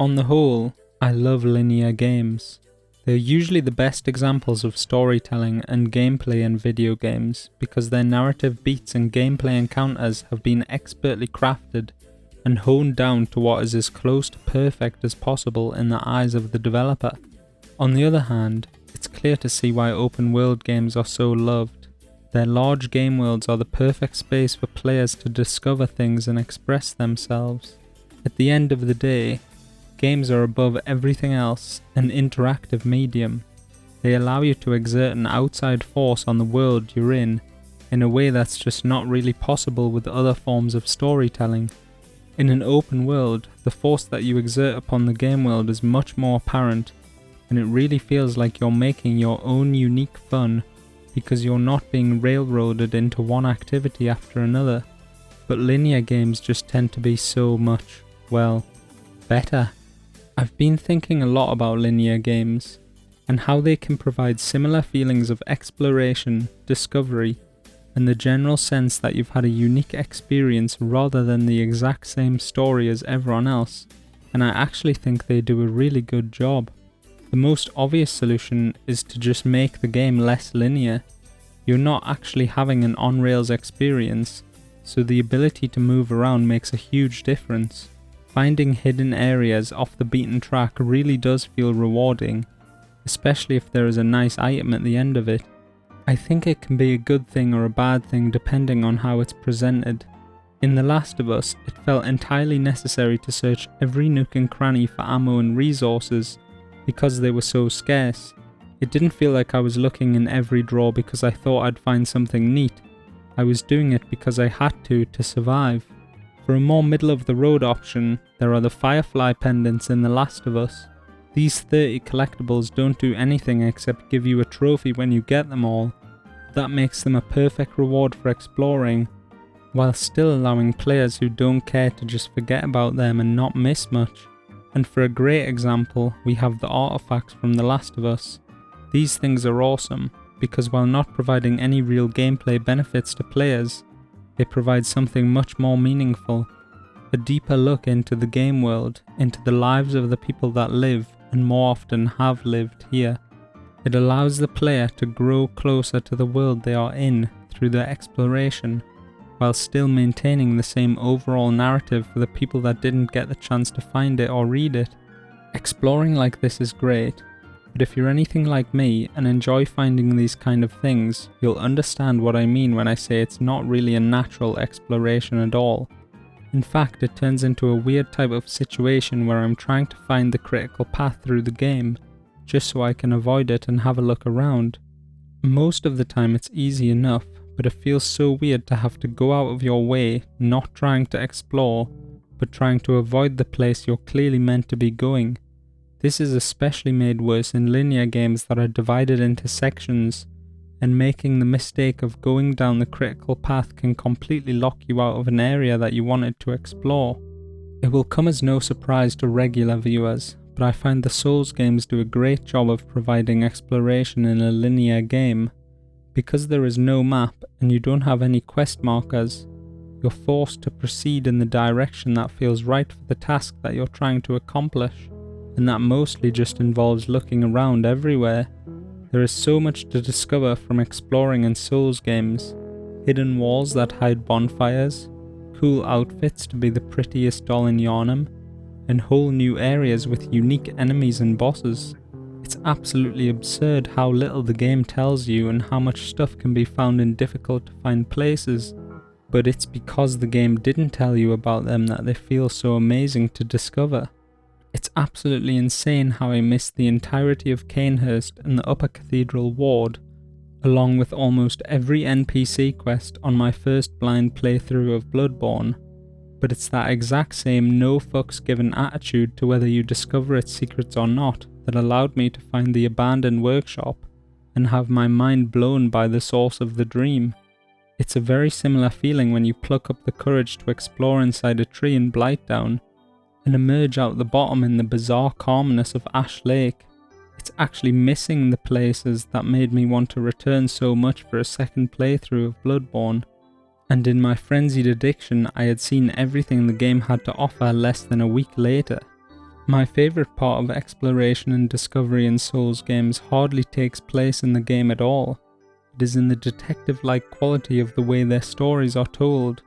On the whole, I love linear games. They're usually the best examples of storytelling and gameplay in video games because their narrative beats and gameplay encounters have been expertly crafted and honed down to what is as close to perfect as possible in the eyes of the developer. On the other hand, it's clear to see why open world games are so loved. Their large game worlds are the perfect space for players to discover things and express themselves. At the end of the day, games are above everything else an interactive medium. They allow you to exert an outside force on the world you're in a way that's just not really possible with other forms of storytelling. In an open world, the force that you exert upon the game world is much more apparent, and it really feels like you're making your own unique fun because you're not being railroaded into one activity after another. But linear games just tend to be so much, well, better. I've been thinking a lot about linear games and how they can provide similar feelings of exploration, discovery, and the general sense that you've had a unique experience rather than the exact same story as everyone else, and I actually think they do a really good job. The most obvious solution is to just make the game less linear. You're not actually having an on-rails experience, so the ability to move around makes a huge difference. Finding hidden areas off the beaten track really does feel rewarding, especially if there is a nice item at the end of it. I think it can be a good thing or a bad thing depending on how it's presented. In The Last of Us, it felt entirely necessary to search every nook and cranny for ammo and resources because they were so scarce. It didn't feel like I was looking in every drawer because I thought I'd find something neat. I was doing it because I had to survive. For a more middle-of-the-road option, there are the Firefly pendants in The Last of Us. These 30 collectibles don't do anything except give you a trophy when you get them all. That makes them a perfect reward for exploring, while still allowing players who don't care to just forget about them and not miss much. And for a great example, we have the artifacts from The Last of Us. These things are awesome, because while not providing any real gameplay benefits to players, they provide something much more meaningful. A deeper look into the game world, into the lives of the people that live and more often have lived here. It allows the player to grow closer to the world they are in through their exploration, while still maintaining the same overall narrative for the people that didn't get the chance to find it or read it. Exploring like this is great, but if you're anything like me and enjoy finding these kind of things, you'll understand what I mean when I say it's not really a natural exploration at all. In fact, it turns into a weird type of situation where I'm trying to find the critical path through the game, just so I can avoid it and have a look around. Most of the time it's easy enough, but it feels so weird to have to go out of your way, not trying to explore, but trying to avoid the place you're clearly meant to be going. This is especially made worse in linear games that are divided into sections, and making the mistake of going down the critical path can completely lock you out of an area that you wanted to explore. It will come as no surprise to regular viewers, but I find the Souls games do a great job of providing exploration in a linear game. Because there is no map and you don't have any quest markers, you're forced to proceed in the direction that feels right for the task that you're trying to accomplish, and that mostly just involves looking around everywhere. There is so much to discover from exploring in Souls games. Hidden walls that hide bonfires, cool outfits to be the prettiest doll in Yharnam, and whole new areas with unique enemies and bosses. It's absolutely absurd how little the game tells you and how much stuff can be found in difficult to find places, but it's because the game didn't tell you about them that they feel so amazing to discover. It's absolutely insane how I missed the entirety of Canehurst and the Upper Cathedral Ward, along with almost every NPC quest on my first blind playthrough of Bloodborne. But it's that exact same no fucks given attitude to whether you discover its secrets or not that allowed me to find the abandoned workshop and have my mind blown by the source of the dream. It's a very similar feeling when you pluck up the courage to explore inside a tree in Blightdown and emerge out the bottom in the bizarre calmness of Ash Lake. It's actually missing the places that made me want to return so much for a second playthrough of Bloodborne. And in my frenzied addiction, I had seen everything the game had to offer less than a week later. My favourite part of exploration and discovery in Souls games hardly takes place in the game at all. It is in the detective-like quality of the way their stories are told.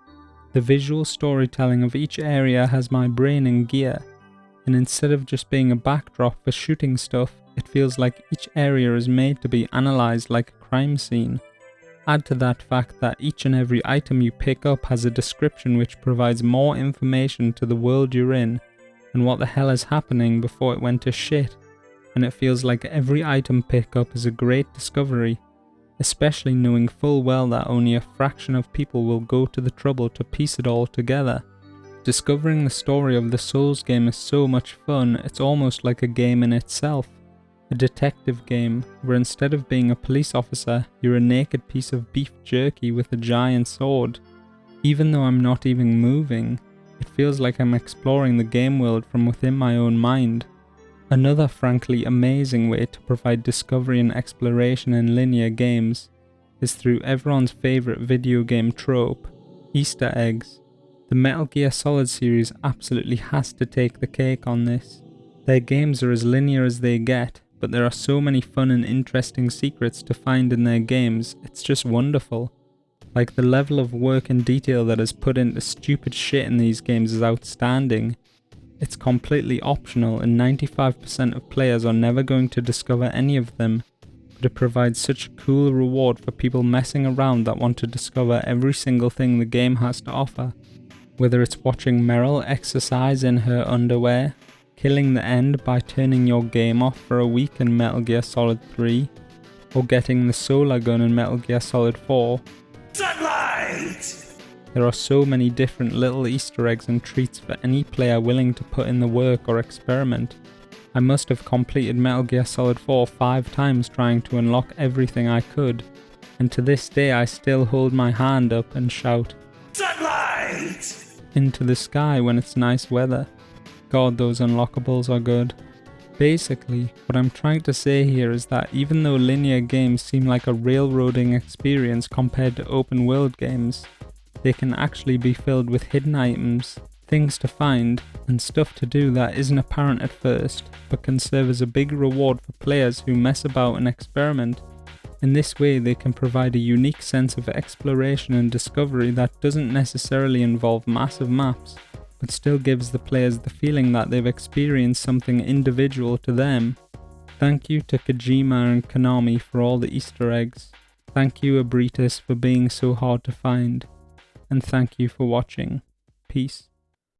The visual storytelling of each area has my brain in gear, and instead of just being a backdrop for shooting stuff, it feels like each area is made to be analysed like a crime scene. Add to that fact that each and every item you pick up has a description which provides more information to the world you're in and what the hell is happening before it went to shit, and it feels like every item pickup is a great discovery, especially knowing full well that only a fraction of people will go to the trouble to piece it all together. Discovering the story of the Souls game is so much fun, it's almost like a game in itself. A detective game, where instead of being a police officer, you're a naked piece of beef jerky with a giant sword. Even though I'm not even moving, it feels like I'm exploring the game world from within my own mind. Another frankly amazing way to provide discovery and exploration in linear games is through everyone's favourite video game trope, Easter eggs. The Metal Gear Solid series absolutely has to take the cake on this. Their games are as linear as they get, but there are so many fun and interesting secrets to find in their games, it's just wonderful. Like, the level of work and detail that is put into stupid shit in these games is outstanding. It's completely optional and 95% of players are never going to discover any of them, but it provides such a cool reward for people messing around that want to discover every single thing the game has to offer. Whether it's watching Meryl exercise in her underwear, killing the end by turning your game off for a week in Metal Gear Solid 3, or getting the solar gun in Metal Gear Solid 4. Sunlight! There are so many different little Easter eggs and treats for any player willing to put in the work or experiment. I must have completed Metal Gear Solid 4 5 times trying to unlock everything I could, and to this day I still hold my hand up and shout, "Sunlight!" into the sky when it's nice weather. God, those unlockables are good. Basically, what I'm trying to say here is that even though linear games seem like a railroading experience compared to open world games, they can actually be filled with hidden items, things to find, and stuff to do that isn't apparent at first, but can serve as a big reward for players who mess about and experiment. In this way, they can provide a unique sense of exploration and discovery that doesn't necessarily involve massive maps, but still gives the players the feeling that they've experienced something individual to them. Thank you to Kojima and Konami for all the Easter eggs. Thank you Abritus for being so hard to find. And thank you for watching. Peace.